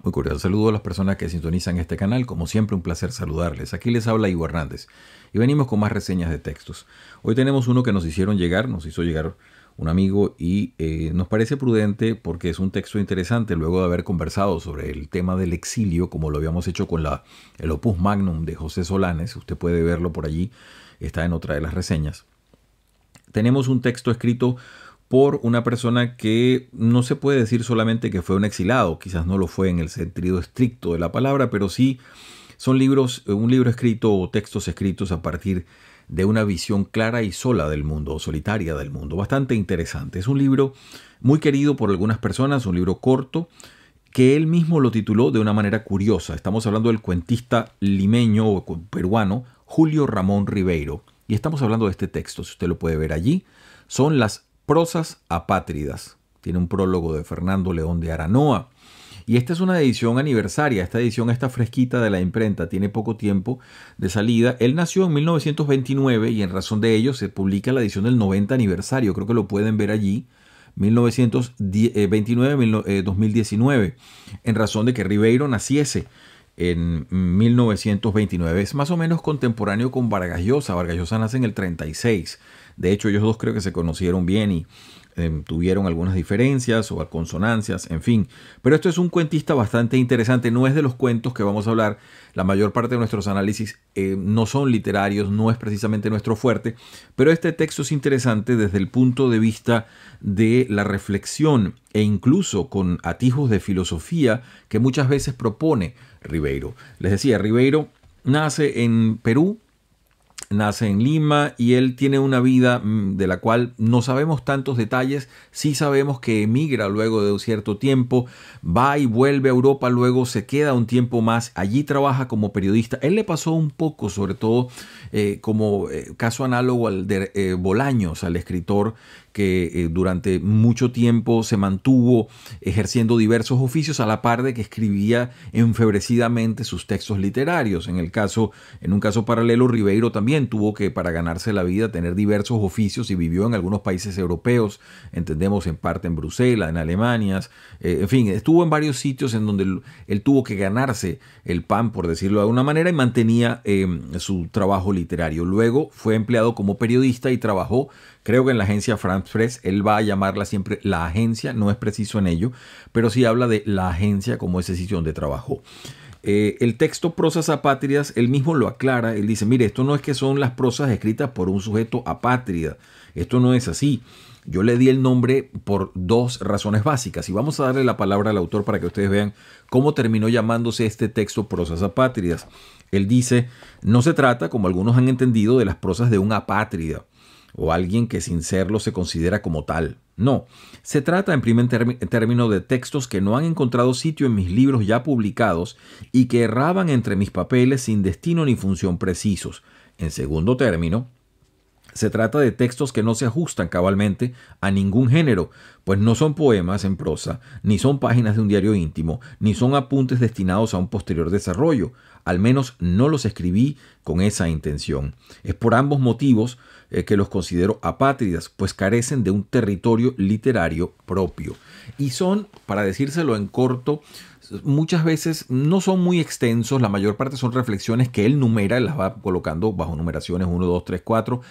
Muy cordial saludo a las personas que sintonizan este canal. Como siempre, un placer saludarles. Aquí les habla Ivo Hernández y venimos con más reseñas de textos. Hoy tenemos uno que nos hizo llegar un amigo y nos parece prudente porque es un texto interesante luego de haber conversado sobre el tema del exilio, como lo habíamos hecho con el Opus Magnum de José Solanes. Usted puede verlo por allí, está en otra de las reseñas. Tenemos un texto escrito por una persona que no se puede decir solamente que fue un exilado, quizás no lo fue en el sentido estricto de la palabra, pero sí son un libro escrito o textos escritos a partir de una visión clara y sola del mundo, o solitaria del mundo, bastante interesante. Es un libro muy querido por algunas personas, un libro corto, que él mismo lo tituló de una manera curiosa. Estamos hablando del cuentista limeño o peruano Julio Ramón Ribeiro, y estamos hablando de este texto, si usted lo puede ver allí, son las Prosas apátridas. Tiene un prólogo de Fernando León de Aranoa. Y esta es una edición aniversaria. Esta edición está fresquita de la imprenta. Tiene poco tiempo de salida. Él nació en 1929 y en razón de ello se publica la edición del 90 aniversario. Creo que lo pueden ver allí. 1929-2019. En razón de que Ribeiro naciese en 1929. Es más o menos contemporáneo con Vargas Llosa. Vargas Llosa nace en el 36. De hecho, ellos dos creo que se conocieron bien y tuvieron algunas diferencias o consonancias, en fin. Pero esto es un cuentista bastante interesante. No es de los cuentos que vamos a hablar. La mayor parte de nuestros análisis no son literarios, no es precisamente nuestro fuerte. Pero este texto es interesante desde el punto de vista de la reflexión e incluso con atijos de filosofía que muchas veces propone Ribeiro. Les decía, Ribeiro nace en Perú, nace en Lima y él tiene una vida de la cual no sabemos tantos detalles. Sí sabemos que emigra luego de un cierto tiempo, va y vuelve a Europa, luego se queda un tiempo más, allí trabaja como periodista. Él le pasó un poco, sobre todo como caso análogo al de Bolaños, al escritor que durante mucho tiempo se mantuvo ejerciendo diversos oficios a la par de que escribía enfebrecidamente sus textos literarios. En un caso paralelo, Ribeiro también tuvo que, para ganarse la vida, tener diversos oficios y vivió en algunos países europeos, entendemos en parte en Bruselas, en Alemania, en fin, estuvo en varios sitios en donde él tuvo que ganarse el pan, por decirlo de alguna manera, y mantenía su trabajo literario. Luego fue empleado como periodista y trabajó, creo que en la agencia France Press. Él va a llamarla siempre la agencia, no es preciso en ello, pero sí habla de la agencia como ese sitio donde trabajó. El texto Prosas apátridas, él mismo lo aclara. Él dice, mire, esto no es que son las prosas escritas por un sujeto apátrida. Esto no es así. Yo le di el nombre por dos razones básicas. Y vamos a darle la palabra al autor para que ustedes vean cómo terminó llamándose este texto Prosas apátridas. Él dice, no se trata, como algunos han entendido, de las prosas de un apátrida o alguien que sin serlo se considera como tal. No, se trata en primer término de textos que no han encontrado sitio en mis libros ya publicados y que erraban entre mis papeles sin destino ni función precisos. En segundo término, se trata de textos que no se ajustan cabalmente a ningún género, pues no son poemas en prosa, ni son páginas de un diario íntimo, ni son apuntes destinados a un posterior desarrollo. Al menos no los escribí con esa intención. Es por ambos motivos que los considero apátridas, pues carecen de un territorio literario propio. Y son, para decírselo en corto, muchas veces no son muy extensos, la mayor parte son reflexiones que él numera, las va colocando bajo numeraciones 1, 2, 3, 4,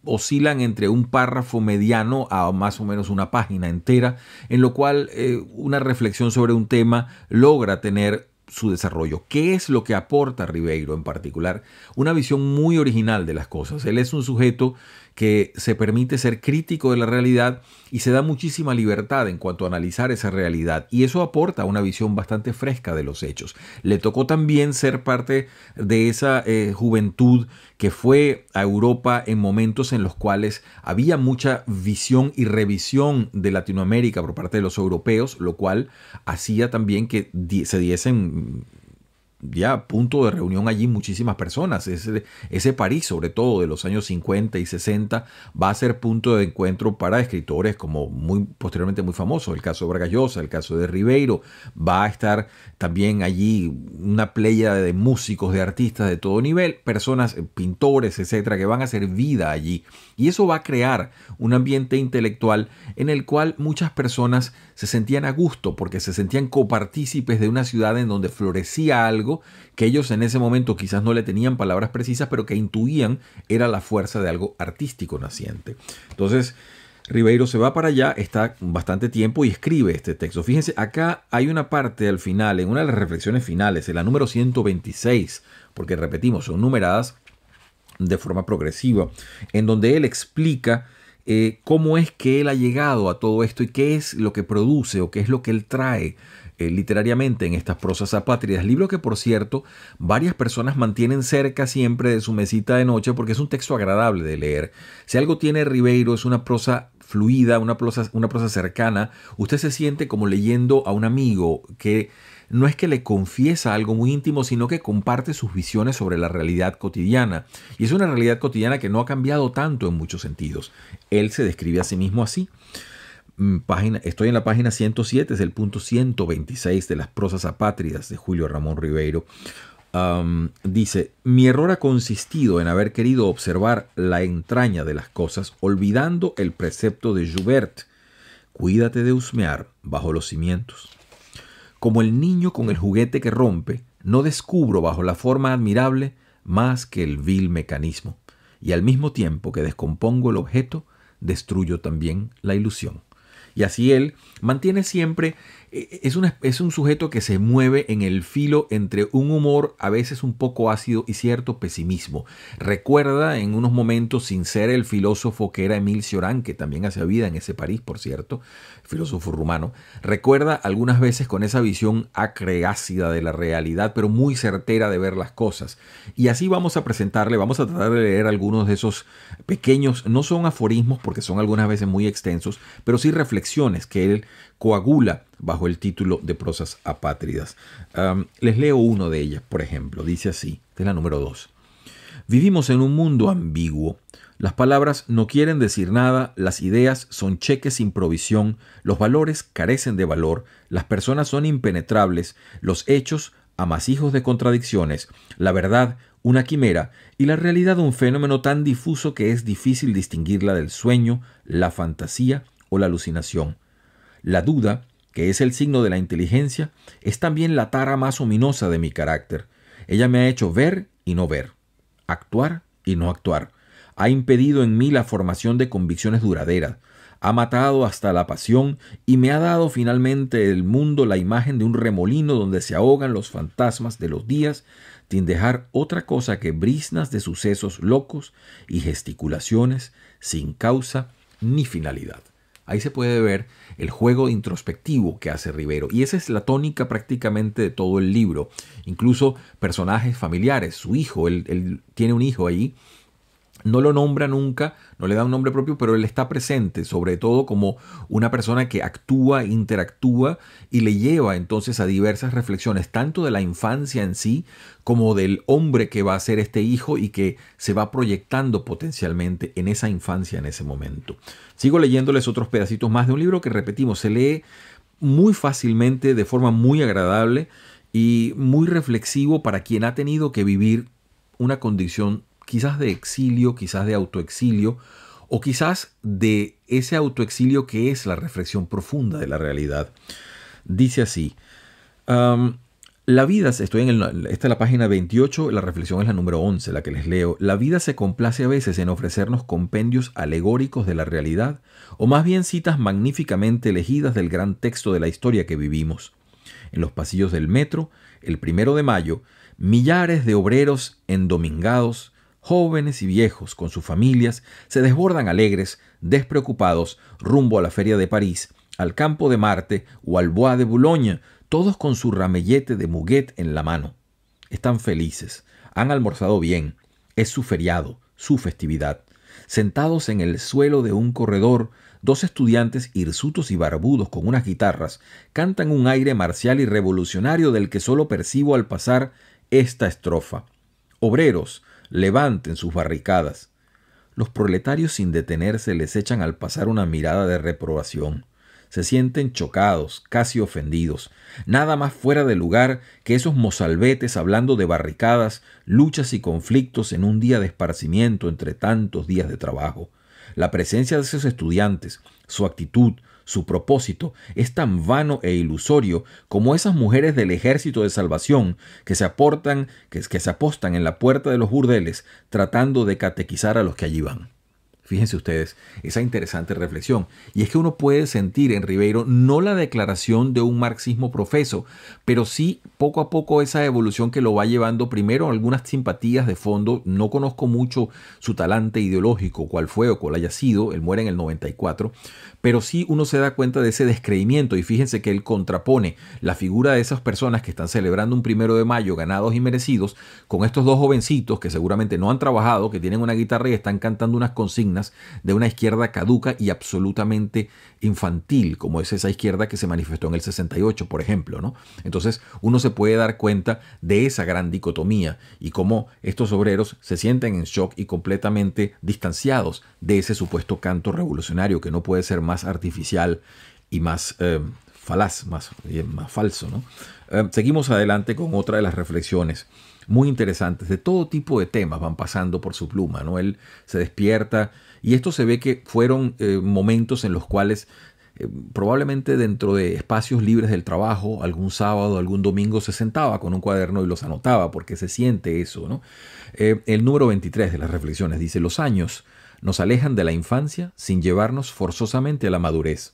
oscilan entre un párrafo mediano a más o menos una página entera, en lo cual una reflexión sobre un tema logra tener su desarrollo. ¿Qué es lo que aporta Ribeiro en particular? Una visión muy original de las cosas. Él es un sujeto que se permite ser crítico de la realidad y se da muchísima libertad en cuanto a analizar esa realidad, y eso aporta una visión bastante fresca de los hechos. Le tocó también ser parte de esa juventud que fue a Europa en momentos en los cuales había mucha visión y revisión de Latinoamérica por parte de los europeos, lo cual hacía también que se diesen ya punto de reunión allí muchísimas personas. Ese París, sobre todo de los años 50 y 60, va a ser punto de encuentro para escritores como posteriormente muy famosos. El caso de Vargas Llosa, el caso de Ribeiro. Va a estar también allí una pléyada de músicos, de artistas de todo nivel, personas, pintores, etcétera, que van a hacer vida allí. Y eso va a crear un ambiente intelectual en el cual muchas personas se sentían a gusto porque se sentían copartícipes de una ciudad en donde florecía algo que ellos en ese momento quizás no le tenían palabras precisas, pero que intuían era la fuerza de algo artístico naciente. Entonces, Ribeiro se va para allá, está bastante tiempo y escribe este texto. Fíjense, acá hay una parte al final, en una de las reflexiones finales, en la número 126, porque repetimos, son numeradas de forma progresiva, en donde él explica cómo es que él ha llegado a todo esto y qué es lo que produce o qué es lo que él trae literariamente en estas prosas apátridas. Libro que, por cierto, varias personas mantienen cerca siempre de su mesita de noche porque es un texto agradable de leer. Si algo tiene Ribeiro es una prosa fluida, una prosa cercana. Usted se siente como leyendo a un amigo que no es que le confiesa algo muy íntimo, sino que comparte sus visiones sobre la realidad cotidiana. Y es una realidad cotidiana que no ha cambiado tanto en muchos sentidos. Él se describe a sí mismo así. Estoy en la página 107, es el punto 126 de las prosas apátridas de Julio Ramón Ribeiro. Dice: mi error ha consistido en haber querido observar la entraña de las cosas, olvidando el precepto de Joubert: cuídate de husmear bajo los cimientos. Como el niño con el juguete que rompe, no descubro bajo la forma admirable más que el vil mecanismo, y al mismo tiempo que descompongo el objeto, destruyo también la ilusión. Y así él mantiene siempre, es un sujeto que se mueve en el filo entre un humor a veces un poco ácido y cierto pesimismo. Recuerda en unos momentos, sin ser el filósofo que era Émile Cioran, que también hacía vida en ese París, por cierto, filósofo rumano. Recuerda algunas veces con esa visión acre, ácida de la realidad, pero muy certera de ver las cosas. Y así vamos a presentarle, vamos a tratar de leer algunos de esos pequeños, no son aforismos porque son algunas veces muy extensos, pero sí reflexiones que él coagula bajo el título de prosas apátridas. Les leo uno de ellas, por ejemplo. Dice así, esta es la número 2. Vivimos en un mundo ambiguo. Las palabras no quieren decir nada, las ideas son cheques sin provisión, los valores carecen de valor, las personas son impenetrables, los hechos amasijos de contradicciones, la verdad una quimera y la realidad un fenómeno tan difuso que es difícil distinguirla del sueño, la fantasía o la alucinación. La duda, que es el signo de la inteligencia, es también la tara más ominosa de mi carácter. Ella me ha hecho ver y no ver, actuar y no actuar. Ha impedido en mí la formación de convicciones duraderas. Ha matado hasta la pasión y me ha dado finalmente el mundo la imagen de un remolino donde se ahogan los fantasmas de los días sin dejar otra cosa que briznas de sucesos locos y gesticulaciones sin causa ni finalidad. Ahí se puede ver el juego introspectivo que hace Ribeiro. Y esa es la tónica prácticamente de todo el libro. Incluso personajes familiares, su hijo, él tiene un hijo ahí. No lo nombra nunca, no le da un nombre propio, pero él está presente, sobre todo como una persona que actúa, interactúa y le lleva entonces a diversas reflexiones, tanto de la infancia en sí, como del hombre que va a ser este hijo y que se va proyectando potencialmente en esa infancia, en ese momento. Sigo leyéndoles otros pedacitos más de un libro que, repetimos, se lee muy fácilmente, de forma muy agradable y muy reflexivo para quien ha tenido que vivir una condición quizás de exilio, quizás de autoexilio, o quizás de ese autoexilio que es la reflexión profunda de la realidad. Dice así, la vida, esta es la página 28, la reflexión es la número 11, la que les leo. La vida se complace a veces en ofrecernos compendios alegóricos de la realidad, o más bien citas magníficamente elegidas del gran texto de la historia que vivimos. En los pasillos del metro, el 1 de mayo, millares de obreros endomingados, jóvenes y viejos con sus familias, se desbordan alegres, despreocupados, rumbo a la Feria de París, al Campo de Marte o al Bois de Boulogne, todos con su ramillete de muguet en la mano. Están felices, han almorzado bien, es su feriado, su festividad. Sentados en el suelo de un corredor, dos estudiantes hirsutos y barbudos con unas guitarras cantan un aire marcial y revolucionario del que solo percibo al pasar esta estrofa. Obreros, levanten sus barricadas. Los proletarios sin detenerse les echan al pasar una mirada de reprobación. Se sienten chocados, casi ofendidos. Nada más fuera de lugar que esos mozalbetes hablando de barricadas, luchas y conflictos en un día de esparcimiento entre tantos días de trabajo. La presencia de esos estudiantes, su actitud, su propósito es tan vano e ilusorio como esas mujeres del ejército de salvación que se apostan en la puerta de los burdeles tratando de catequizar a los que allí van. Fíjense ustedes, esa interesante reflexión. Y es que uno puede sentir en Ribeiro no la declaración de un marxismo profeso, pero sí poco a poco esa evolución que lo va llevando primero a algunas simpatías de fondo. No conozco mucho su talante ideológico, cuál fue o cuál haya sido. Él muere en el 94, pero sí uno se da cuenta de ese descreimiento. Y fíjense que él contrapone la figura de esas personas que están celebrando un 1 de mayo ganados y merecidos con estos dos jovencitos que seguramente no han trabajado, que tienen una guitarra y están cantando unas consignas de una izquierda caduca y absolutamente infantil, como es esa izquierda que se manifestó en el 68, por ejemplo, ¿no? Entonces uno se puede dar cuenta de esa gran dicotomía y cómo estos obreros se sienten en shock y completamente distanciados de ese supuesto canto revolucionario que no puede ser más artificial y más falaz, más falso, ¿no? Seguimos adelante con otra de las reflexiones muy interesantes. De todo tipo de temas van pasando por su pluma, ¿no? Él se despierta y esto se ve que fueron momentos en los cuales probablemente dentro de espacios libres del trabajo, algún sábado, algún domingo se sentaba con un cuaderno y los anotaba porque se siente eso, ¿no? El número 23 de las reflexiones dice: los años nos alejan de la infancia sin llevarnos forzosamente a la madurez.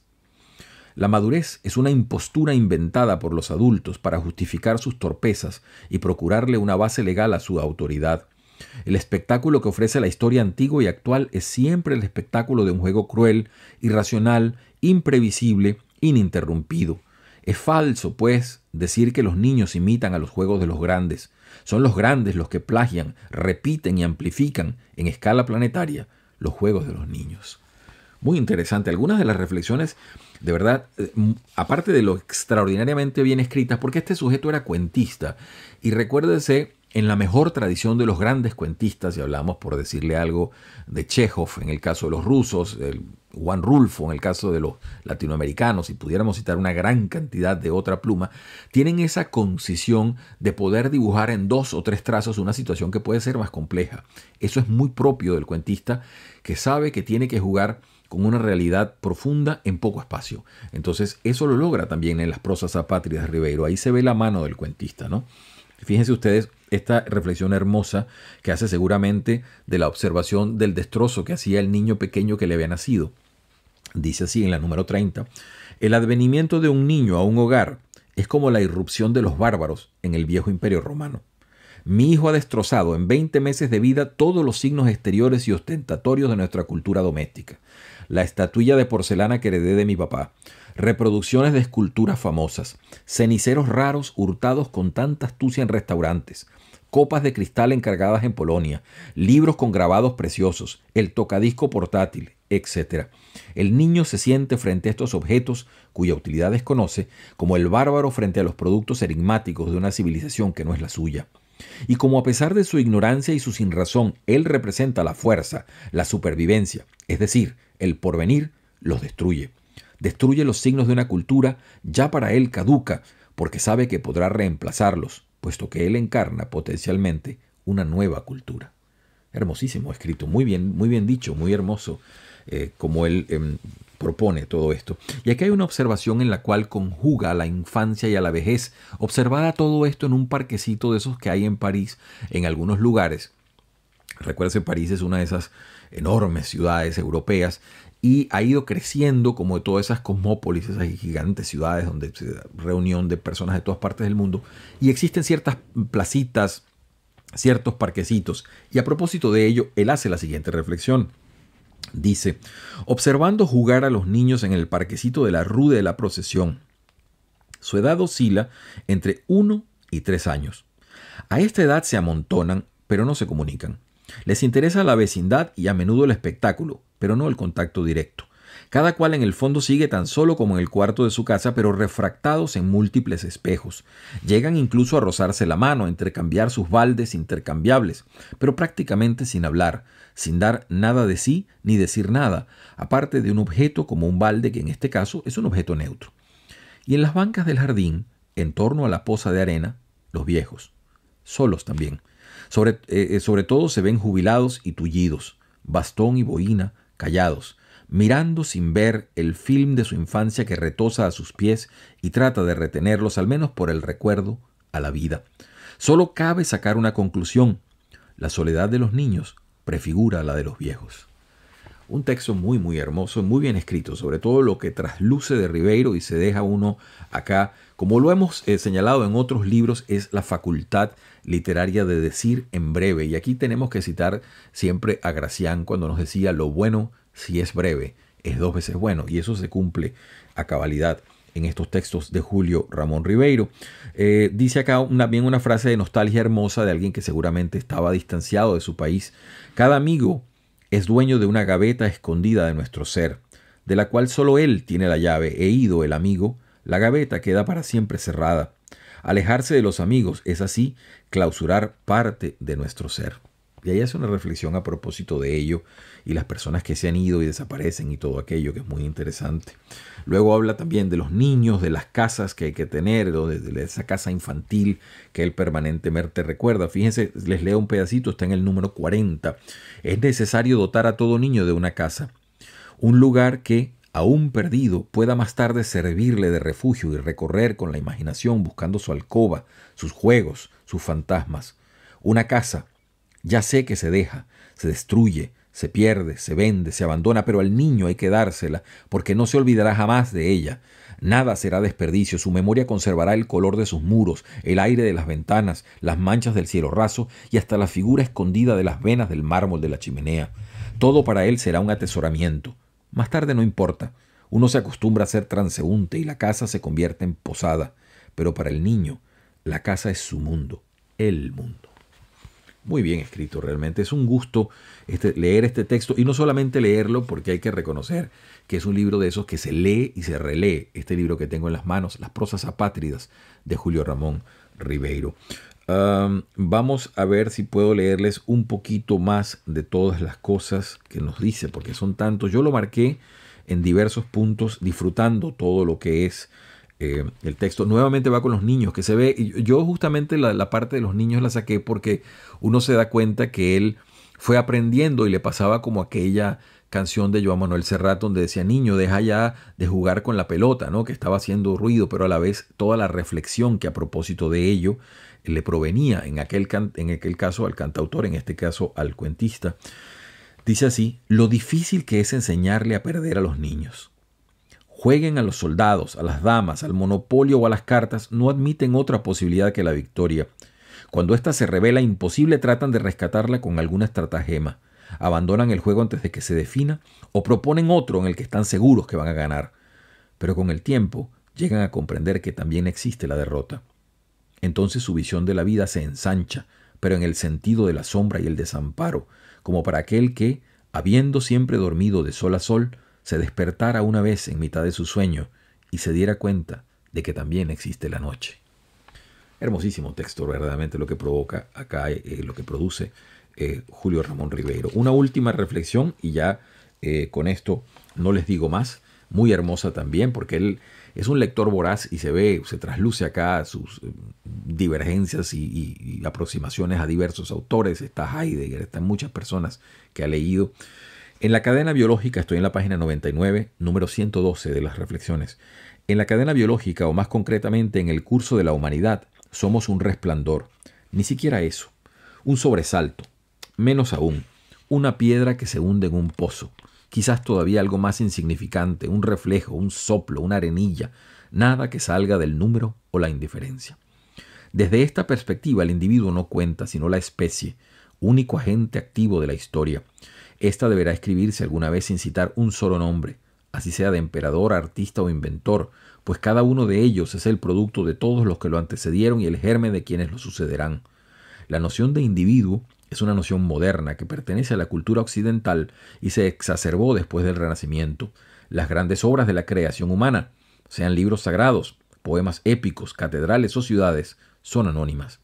La madurez es una impostura inventada por los adultos para justificar sus torpezas y procurarle una base legal a su autoridad. El espectáculo que ofrece la historia antigua y actual es siempre el espectáculo de un juego cruel, irracional, imprevisible, ininterrumpido. Es falso, pues, decir que los niños imitan a los juegos de los grandes. Son los grandes los que plagian, repiten y amplifican en escala planetaria los juegos de los niños. Muy interesante. Algunas de las reflexiones, de verdad, aparte de lo extraordinariamente bien escritas, porque este sujeto era cuentista. Y recuérdese, en la mejor tradición de los grandes cuentistas, y hablamos por decirle algo de Chekhov en el caso de los rusos, Juan Rulfo en el caso de los latinoamericanos, y pudiéramos citar una gran cantidad de otra pluma, tienen esa concisión de poder dibujar en 2 o 3 trazos una situación que puede ser más compleja. Eso es muy propio del cuentista, que sabe que tiene que jugar con una realidad profunda en poco espacio. Entonces eso lo logra también en las prosas apátridas de Ribeiro. Ahí se ve la mano del cuentista, ¿no? Fíjense ustedes esta reflexión hermosa que hace seguramente de la observación del destrozo que hacía el niño pequeño que le había nacido. Dice así en la número 30: el advenimiento de un niño a un hogar es como la irrupción de los bárbaros en el viejo imperio romano. Mi hijo ha destrozado en 20 meses de vida todos los signos exteriores y ostentatorios de nuestra cultura doméstica. La estatuilla de porcelana que heredé de mi papá, reproducciones de esculturas famosas, ceniceros raros hurtados con tanta astucia en restaurantes, copas de cristal encargadas en Polonia, libros con grabados preciosos, el tocadisco portátil, etc. El niño se siente frente a estos objetos, cuya utilidad desconoce, como el bárbaro frente a los productos enigmáticos de una civilización que no es la suya. Y como a pesar de su ignorancia y su sinrazón, él representa la fuerza, la supervivencia, es decir, el porvenir, los destruye. Destruye los signos de una cultura ya para él caduca, porque sabe que podrá reemplazarlos, puesto que él encarna potencialmente una nueva cultura. Hermosísimo escrito, muy bien dicho, muy hermoso, como él propone todo esto. Y aquí hay una observación en la cual conjuga a la infancia y a la vejez. Observada todo esto en un parquecito de esos que hay en París, en algunos lugares. Recuerden, París es una de esas enormes ciudades europeas y ha ido creciendo como de todas esas cosmópolis, esas gigantes ciudades donde se da reunión de personas de todas partes del mundo. Y existen ciertas placitas, ciertos parquecitos. Y a propósito de ello, él hace la siguiente reflexión. Dice: observando jugar a los niños en el parquecito de la Rue de la Procesión. Su edad oscila entre 1 y 3 años. A esta edad se amontonan, pero no se comunican. Les interesa la vecindad y a menudo el espectáculo, pero no el contacto directo. Cada cual en el fondo sigue tan solo como en el cuarto de su casa, pero refractados en múltiples espejos. Llegan incluso a rozarse la mano, a intercambiar sus baldes intercambiables, pero prácticamente sin hablar, sin dar nada de sí ni decir nada, aparte de un objeto como un balde, que en este caso es un objeto neutro. Y en las bancas del jardín, en torno a la poza de arena, los viejos, solos también. Sobre todo se ven jubilados y tullidos, bastón y boina, callados, mirando sin ver el film de su infancia que retosa a sus pies y trata de retenerlos, al menos por el recuerdo, a la vida. Solo cabe sacar una conclusión. La soledad de los niños prefigura la de los viejos. Un texto muy, muy hermoso, muy bien escrito, sobre todo lo que trasluce de Ribeiro y se deja uno acá, como lo hemos señalado en otros libros, es la facultad literaria de decir en breve. Y aquí tenemos que citar siempre a Gracián cuando nos decía: lo bueno, si es breve, es 2 veces bueno. Y eso se cumple a cabalidad en estos textos de Julio Ramón Ribeiro. Dice acá bien una frase de nostalgia hermosa de alguien que seguramente estaba distanciado de su país. Cada amigo es dueño de una gaveta escondida de nuestro ser, de la cual solo él tiene la llave, e ido el amigo, la gaveta queda para siempre cerrada. Alejarse de los amigos es así clausurar parte de nuestro ser. Y ahí hace una reflexión a propósito de ello y las personas que se han ido y desaparecen y todo aquello, que es muy interesante. Luego habla también de los niños, de las casas que hay que tener, de esa casa infantil que él permanentemente recuerda. Fíjense, les leo un pedacito, está en el número 40. Es necesario dotar a todo niño de una casa, un lugar que, aún perdido, pueda más tarde servirle de refugio y recorrer con la imaginación buscando su alcoba, sus juegos, sus fantasmas. Una casa, ya sé que se deja, se destruye, se pierde, se vende, se abandona, pero al niño hay que dársela, porque no se olvidará jamás de ella. Nada será desperdicio, su memoria conservará el color de sus muros, el aire de las ventanas, las manchas del cielo raso y hasta la figura escondida de las venas del mármol de la chimenea. Todo para él será un atesoramiento. Más tarde no importa, uno se acostumbra a ser transeúnte y la casa se convierte en posada, pero para el niño la casa es su mundo, el mundo. Muy bien escrito, realmente. Es un gusto leer este texto y no solamente leerlo, porque hay que reconocer que es un libro de esos que se lee y se relee. Este libro que tengo en las manos, Las prosas apátridas de Julio Ramón Ribeiro. Vamos a ver si puedo leerles un poquito más de todas las cosas que nos dice, porque son tantos. Yo lo marqué en diversos puntos, disfrutando todo lo que es el texto. Nuevamente va con los niños, que se ve. Yo justamente la parte de los niños la saqué porque uno se da cuenta que él fue aprendiendo y le pasaba como aquella canción de Joan Manuel Serrat donde decía: niño, deja ya de jugar con la pelota, ¿no? Que estaba haciendo ruido, pero a la vez toda la reflexión que a propósito de ello le provenía en aquel caso al cantautor, en este caso al cuentista. Dice así: lo difícil que es enseñarle a perder a los niños. Jueguen a los soldados, a las damas, al monopolio o a las cartas, no admiten otra posibilidad que la victoria. Cuando ésta se revela imposible, tratan de rescatarla con alguna estratagema. Abandonan el juego antes de que se defina o proponen otro en el que están seguros que van a ganar. Pero con el tiempo llegan a comprender que también existe la derrota. Entonces su visión de la vida se ensancha, pero en el sentido de la sombra y el desamparo, como para aquel que, habiendo siempre dormido de sol a sol, se despertara una vez en mitad de su sueño y se diera cuenta de que también existe la noche. Hermosísimo texto, verdaderamente, lo que provoca acá, lo que produce Julio Ramón Ribeiro. Una última reflexión y ya con esto no les digo más. Muy hermosa también, porque él es un lector voraz y se trasluce acá sus divergencias y aproximaciones a diversos autores. Está Heidegger, están muchas personas que ha leído. En la cadena biológica, estoy en la página 99, número 112 de las reflexiones. En la cadena biológica, o más concretamente en el curso de la humanidad, somos un resplandor. Ni siquiera eso. Un sobresalto. Menos aún, una piedra que se hunde en un pozo. Quizás todavía algo más insignificante, un reflejo, un soplo, una arenilla. Nada que salga del número o la indiferencia. Desde esta perspectiva, el individuo no cuenta, sino la especie, único agente activo de la historia. Esta deberá escribirse alguna vez sin citar un solo nombre, así sea de emperador, artista o inventor, pues cada uno de ellos es el producto de todos los que lo antecedieron y el germen de quienes lo sucederán. La noción de individuo es una noción moderna que pertenece a la cultura occidental y se exacerbó después del Renacimiento. Las grandes obras de la creación humana, sean libros sagrados, poemas épicos, catedrales o ciudades, son anónimas.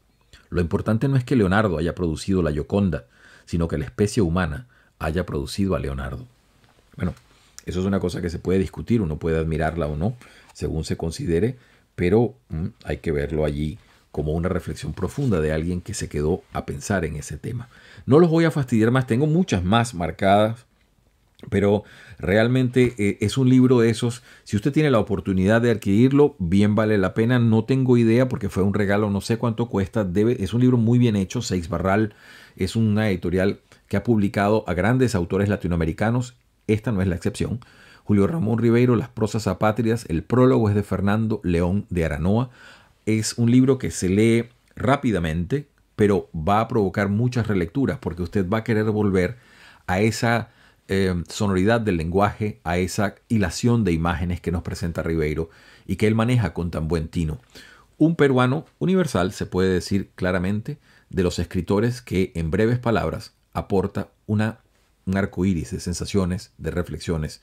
Lo importante no es que Leonardo haya producido la Gioconda, sino que la especie humana haya producido a Leonardo. Bueno, eso es una cosa que se puede discutir, uno puede admirarla o no, según se considere, pero hay que verlo allí como una reflexión profunda de alguien que se quedó a pensar en ese tema. No los voy a fastidiar más, tengo muchas más marcadas Pero realmente es un libro de esos. Si usted tiene la oportunidad de adquirirlo, bien vale la pena. No tengo idea porque fue un regalo, no sé cuánto cuesta. Es un libro muy bien hecho. Seix Barral es una editorial que ha publicado a grandes autores latinoamericanos. Esta no es la excepción. Julio Ramón Ribeiro, Las prosas apátridas. El prólogo es de Fernando León de Aranoa. Es un libro que se lee rápidamente, pero va a provocar muchas relecturas porque usted va a querer volver a esa sonoridad del lenguaje, a esa hilación de imágenes que nos presenta Ribeiro y que él maneja con tan buen tino. Un peruano universal, se puede decir claramente, de los escritores que en breves palabras aporta un arco iris de sensaciones, de reflexiones,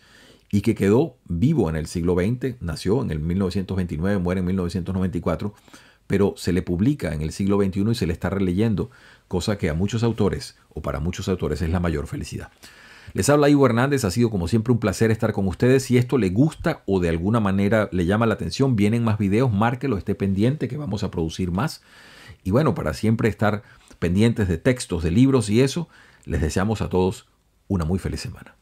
y que quedó vivo en el siglo XX, nació en el 1929, muere en 1994, pero se le publica en el siglo XXI y se le está releyendo, cosa que a muchos autores, o para muchos autores, es la mayor felicidad. Les habla Ivo Hernández, ha sido como siempre un placer estar con ustedes. Si esto le gusta o de alguna manera le llama la atención, vienen más videos, márquelo, esté pendiente que vamos a producir más. Y bueno, para siempre estar pendientes de textos, de libros y eso, les deseamos a todos una muy feliz semana.